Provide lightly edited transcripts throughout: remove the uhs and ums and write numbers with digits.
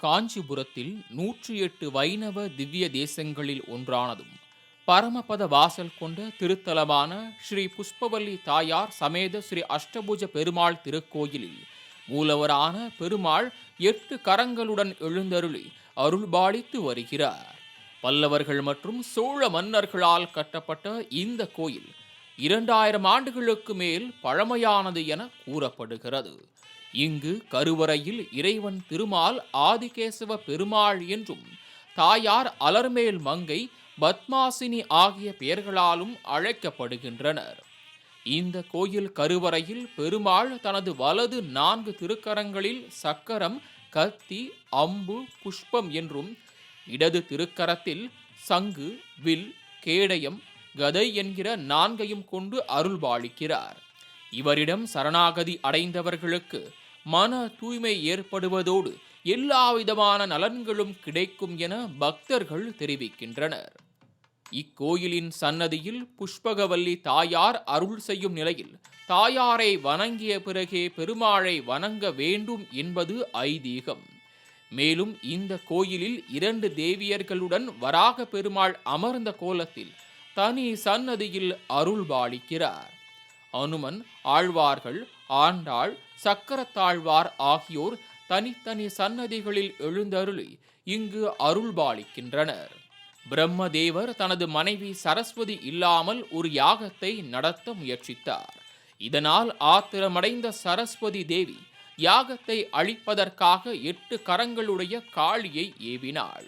காஞ்சிபுரத்தில் 108 வைணவ திவ்ய தேசங்களில் ஒன்றானதும் பரமபத வாசல் கொண்ட திருத்தலமான ஸ்ரீ புஷ்பவல்லி தாயார் சமேத ஸ்ரீ அஷ்டபுஜ பெருமாள் திருக்கோயிலில் மூலவரான பெருமாள் 8 கரங்களுடன் எழுந்தருளி அருள்பாலித்து வருகிறார். பல்லவர்கள் மற்றும் சோழ மன்னர்களால் கட்டப்பட்ட இந்த கோயில் 2000 ஆண்டுகளுக்கு மேல் பழமையானது என கூறப்படுகிறது. இங்கு கருவறையில் இறைவன் திருமால் ஆதிகேசவ பெருமாள் என்றும் தாயார் அலர்மேல் மங்கை பத்மாசினி ஆகிய பெயர்களாலும் அழைக்கப்படுகின்றனர். இந்த கோயில் கருவறையில் பெருமாள் தனது வலது 4 திருக்கரங்களில் சக்கரம், கத்தி, அம்பு, புஷ்பம் என்றும் இடது திருக்கரத்தில் சங்கு, வில், கேடயம், கதை என்கிற 4ஐயும் கொண்டு அருள்பாலிக்கிறார். இவரிடம் சரணாகதி அடைந்தவர்களுக்கு மன தூய்மை ஏற்படுவதோடு எல்லாவிதமான நலன்களும் கிடைக்கும் என பக்தர்கள் தெரிவிக்கின்றனர். இக்கோயிலின் சன்னதியில் புஷ்பகவல்லி தாயார் அருள் செய்யும் நிலையில் தாயாரை வணங்கிய பிறகே பெருமாளை வணங்க வேண்டும் என்பது ஐதீகம். மேலும் இந்த கோயிலில் 2 தேவியர்களுடன் வராக பெருமாள் அமர்ந்த கோலத்தில் தனி சன்னதியில் அருள்பாலிக்கிறார். அனுமன், ஆழ்வார்கள், ஆண்டாள், சக்கரத்தாழ்வார் ஆகியோர் தனித்தனி சன்னதிகளில் எழுந்தருளி இங்கு அருள்பாலிக்கின்றனர். பிரம்மதேவர் தனது மனைவி சரஸ்வதி இல்லாமல் ஒரு யாகத்தை நடத்த முயற்சித்தார். இதனால் ஆத்திரமடைந்த சரஸ்வதி தேவி யாகத்தை அழிப்பதற்காக 8 கரங்களுடைய காளியை ஏவினாள்.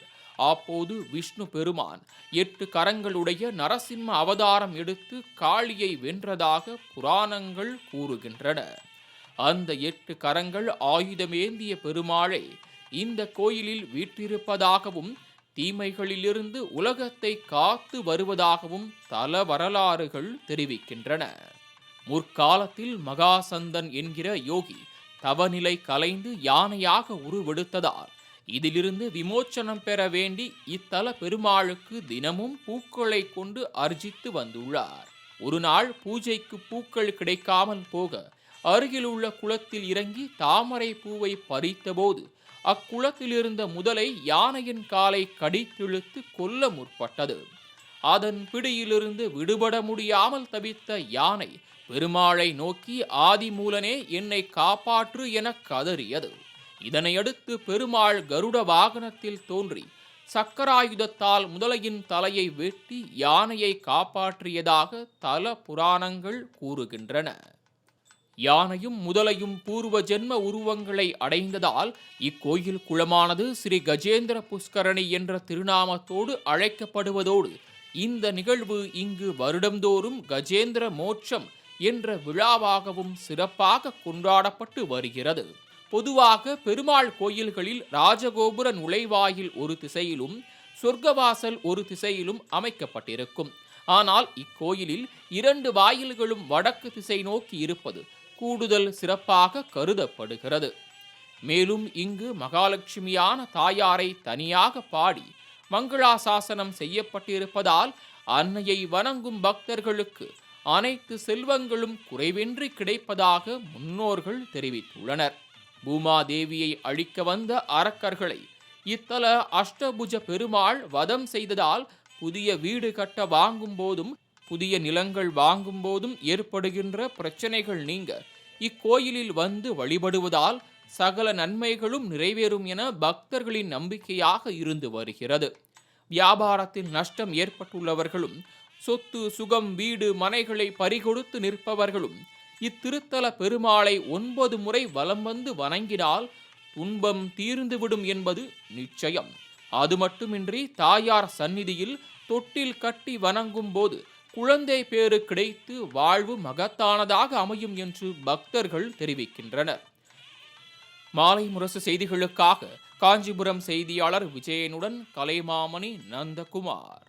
அப்போது விஷ்ணு பெருமான் 8 கரங்களுடைய நரசிம்ம அவதாரம் எடுத்து காளியை வென்றதாக புராணங்கள் கூறுகின்றன. அந்த 8 கரங்கள் ஆயுதமேந்திய பெருமாளை இந்த கோயிலில் வீற்றிருப்பதாகவும் தீமைகளிலிருந்து உலகத்தை காத்து வருவதாகவும் தல வரலாறுகள் தெரிவிக்கின்றன. முற்காலத்தில் மகாசந்தன் என்கிற யோகி தவநிலை கலைந்து யானையாக உருவெடுத்ததால் இதிலிருந்து விமோச்சனம் பெற வேண்டி இத்தல பெருமாளுக்கு தினமும் பூக்களை கொண்டு அர்ச்சித்து வந்துள்ளார். ஒரு நாள் பூஜைக்கு பூக்கள் கிடைக்காமல் போக அருகில் உள்ள குளத்தில் இறங்கி தாமரை பூவை பறித்தபோது அக்குளத்தில் இருந்த முதலை யானையின் காலை கடித்திழுத்து கொல்ல முற்பட்டது. அதன் பிடியிலிருந்து விடுபட முடியாமல் தவித்த யானை பெருமாளை நோக்கி ஆதிமூலனே என்னை காப்பாற்று என கதறியது. இதனையடுத்து பெருமாள் கருட வாகனத்தில் தோன்றி சக்கராயுதத்தால் முதலையின் தலையை வெட்டி யானையை காப்பாற்றியதாக தல புராணங்கள் கூறுகின்றன. யானையும் முதலையும் பூர்வ ஜென்ம உருவங்களை அடைந்ததால் இக்கோயில் குளமானது ஸ்ரீ கஜேந்திர புஷ்கரணி என்ற திருநாமத்தோடு அழைக்கப்படுவதோடு இந்த நிகழ்வு இங்கு வருடந்தோறும் கஜேந்திர மோட்சம் என்ற விழாவாகவும் சிறப்பாக கொண்டாடப்பட்டு வருகிறது. பொதுவாக பெருமாள் கோயில்களில் ராஜகோபுர நுழைவாயில் ஒரு திசையிலும் சொர்க்கவாசல் ஒரு திசையிலும் அமைக்கப்பட்டிருக்கும். ஆனால் இக்கோயிலில் 2 வாயில்களும் வடக்கு திசை நோக்கி இருப்பது கூடுதல் சிறப்பாக கருதப்படுகிறது. மேலும் இங்கு மகாலட்சுமியான தாயாரை தனியாக பாடி மங்களாசாசனம் செய்யப்பட்டிருப்பதால் அன்னையை வணங்கும் பக்தர்களுக்கு அனைத்து செல்வங்களும் குறைவின்றி கிடைப்பதாக முன்னோர்கள் தெரிவித்துள்ளனர். பூமாதேவியை அழிக்க வந்த அரக்கர்களை இத்தல அஷ்டபுஜ பெருமாள் வதம் செய்ததால் புதிய வீடு கட்ட வாங்கும் போதும் புதிய நிலங்கள் வாங்கும் போதும் ஏற்படுகின்ற பிரச்சனைகள் நீங்க இக்கோயிலில் வந்து வழிபடுவதால் சகல நன்மைகளும் நிறைவேறும் என பக்தர்களின் நம்பிக்கையாக இருந்து வருகிறது. வியாபாரத்தில் நஷ்டம் ஏற்பட்டுள்ளவர்களும் சொத்து, சுகம், வீடு, மனைகளை பறிகொடுத்து நிற்பவர்களும் இத்திருத்தல பெருமாளை 9 முறை வலம் வந்து வணங்கினால் துன்பம் தீர்ந்துவிடும் என்பது நிச்சயம். அது மட்டுமின்றி தாயார் சந்நிதியில் தொட்டில் கட்டி வணங்கும் போது குழந்தை பேறு கிடைத்து வாழ்வு மகத்தானதாக அமையும் என்று பக்தர்கள் தெரிவிக்கின்றனர். மாலை முரசு செய்திகளுக்காக காஞ்சிபுரம் செய்தியாளர் விஜயனுடன் கலைமாமணி நந்தகுமார்.